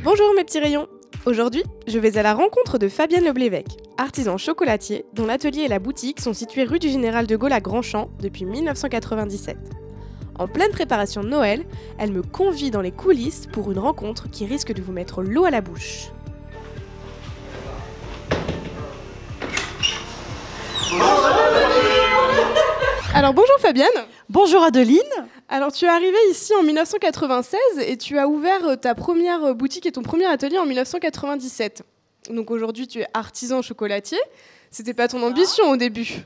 Bonjour mes petits rayons. Aujourd'hui, je vais à la rencontre de Fabienne Leblévesque, artisan chocolatier dont l'atelier et la boutique sont situés rue du Général de Gaulle à Grandchamp depuis 1997. En pleine préparation de Noël, elle me convie dans les coulisses pour une rencontre qui risque de vous mettre l'eau à la bouche. Alors bonjour Fabienne. Bonjour Adeline. Alors tu es arrivée ici en 1996 et tu as ouvert ta première boutique et ton premier atelier en 1997. Donc aujourd'hui tu es artisan chocolatier. C'était pas ton ambition au début?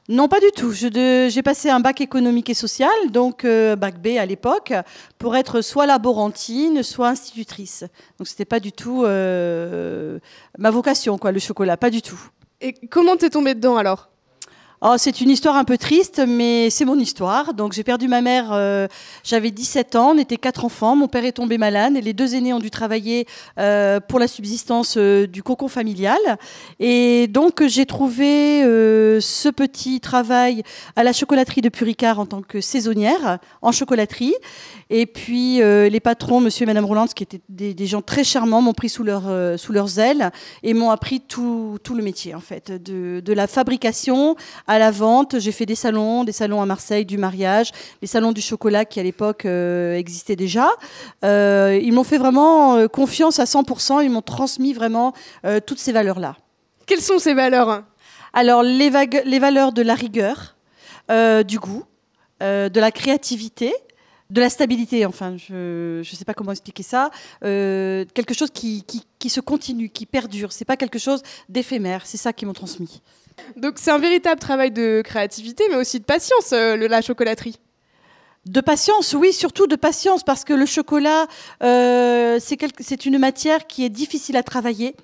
Non, pas du tout. J'ai passé un bac économique et social, donc bac B à l'époque, pour être soit laborantine, soit institutrice. Donc c'était pas du tout ma vocation, quoi, le chocolat, pas du tout. Et comment t'es tombée dedans alors? Oh, c'est une histoire un peu triste, mais c'est mon histoire. Donc j'ai perdu ma mère, j'avais 17 ans, on était 4 enfants, mon père est tombé malade et les 2 aînés ont dû travailler pour la subsistance du cocon familial. Et donc j'ai trouvé ce petit travail à la chocolaterie de Puricard en tant que saisonnière en chocolaterie. Et puis les patrons, monsieur et madame Roland, qui étaient des gens très charmants, m'ont pris sous leurs ailes et m'ont appris tout le métier en fait, de la fabrication à la vente. J'ai fait des salons à Marseille, du mariage, les salons du chocolat qui à l'époque existaient déjà. Ils m'ont fait vraiment confiance à 100%, ils m'ont transmis vraiment toutes ces valeurs-là. Quelles sont ces valeurs? Alors les valeurs de la rigueur, du goût, de la créativité, de la stabilité, enfin, je sais pas comment expliquer ça. Quelque chose qui se continue, qui perdure. C'est pas quelque chose d'éphémère. C'est ça qu'ils m'ont transmis. Donc c'est un véritable travail de créativité, mais aussi de patience, la chocolaterie. De patience, oui, surtout de patience, parce que le chocolat, c'est une matière qui est difficile à travailler.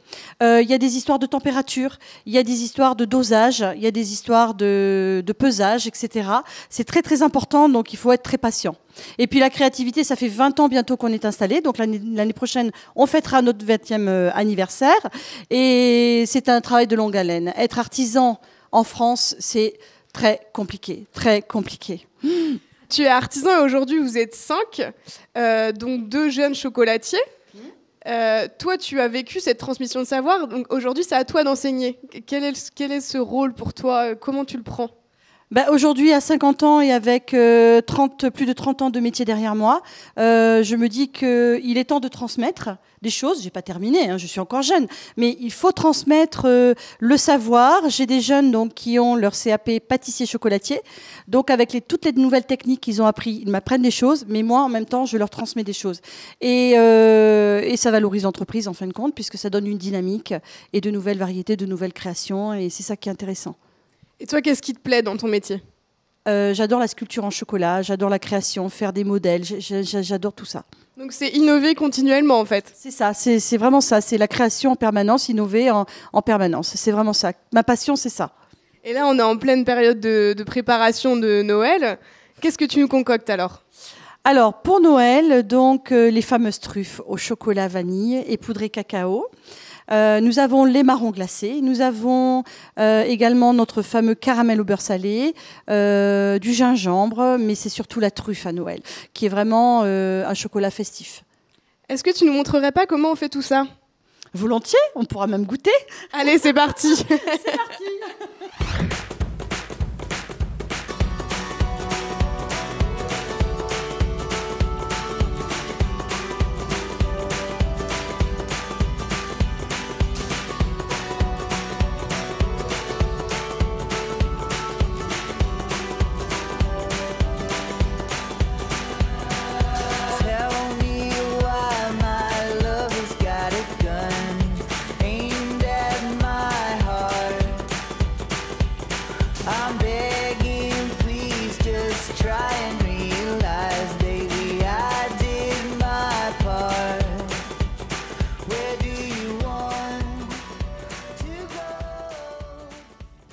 Il y a des histoires de température, il y a des histoires de dosage, il y a des histoires de pesage, etc. C'est très, très important, donc il faut être très patient. Et puis la créativité, ça fait 20 ans bientôt qu'on est installé, donc l'année prochaine, on fêtera notre 20e anniversaire. Et c'est un travail de longue haleine. Être artisan en France, c'est très compliqué, très compliqué. Tu es artisan et aujourd'hui vous êtes 5, donc 2 jeunes chocolatiers. Toi, tu as vécu cette transmission de savoir, donc aujourd'hui c'est à toi d'enseigner. Quel est ce rôle pour toi? Comment tu le prends? Aujourd'hui, à 50 ans et avec plus de 30 ans de métier derrière moi, je me dis qu'il est temps de transmettre des choses. J'ai pas terminé, hein, je suis encore jeune, mais il faut transmettre le savoir. J'ai des jeunes donc qui ont leur CAP pâtissier chocolatier, donc avec toutes les nouvelles techniques qu'ils ont appris, ils m'apprennent des choses, mais moi en même temps je leur transmets des choses. Et ça valorise l'entreprise en fin de compte, puisque ça donne une dynamique et de nouvelles variétés, de nouvelles créations, et c'est ça qui est intéressant. Et toi, qu'est-ce qui te plaît dans ton métier? J'adore la sculpture en chocolat, j'adore la création, faire des modèles, j'adore tout ça. Donc c'est innover continuellement en fait? C'est ça, c'est vraiment ça, c'est la création en permanence, innover en permanence, c'est vraiment ça. Ma passion, c'est ça. Et là, on est en pleine période de préparation de Noël. Qu'est-ce que tu nous concoctes alors? Alors, pour Noël, donc les fameuses truffes au chocolat vanille et poudré cacao. Nous avons les marrons glacés, nous avons également notre fameux caramel au beurre salé, du gingembre, mais c'est surtout la truffe à Noël, qui est vraiment un chocolat festif. Est-ce que tu nous montrerais pas comment on fait tout ça? Volontiers, on pourra même goûter. Allez, c'est parti. C'est parti.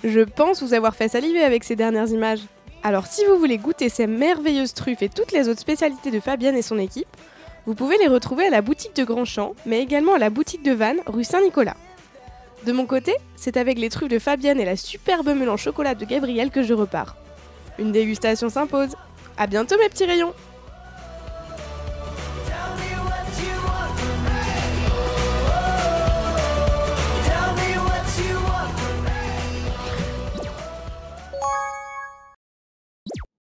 Je pense vous avoir fait saliver avec ces dernières images. Alors si vous voulez goûter ces merveilleuses truffes et toutes les autres spécialités de Fabienne et son équipe, vous pouvez les retrouver à la boutique de Grandchamp, mais également à la boutique de Vannes, rue Saint-Nicolas. De mon côté, c'est avec les truffes de Fabienne et la superbe meule en chocolat de Gabriel que je repars. Une dégustation s'impose. À bientôt mes petits rayons!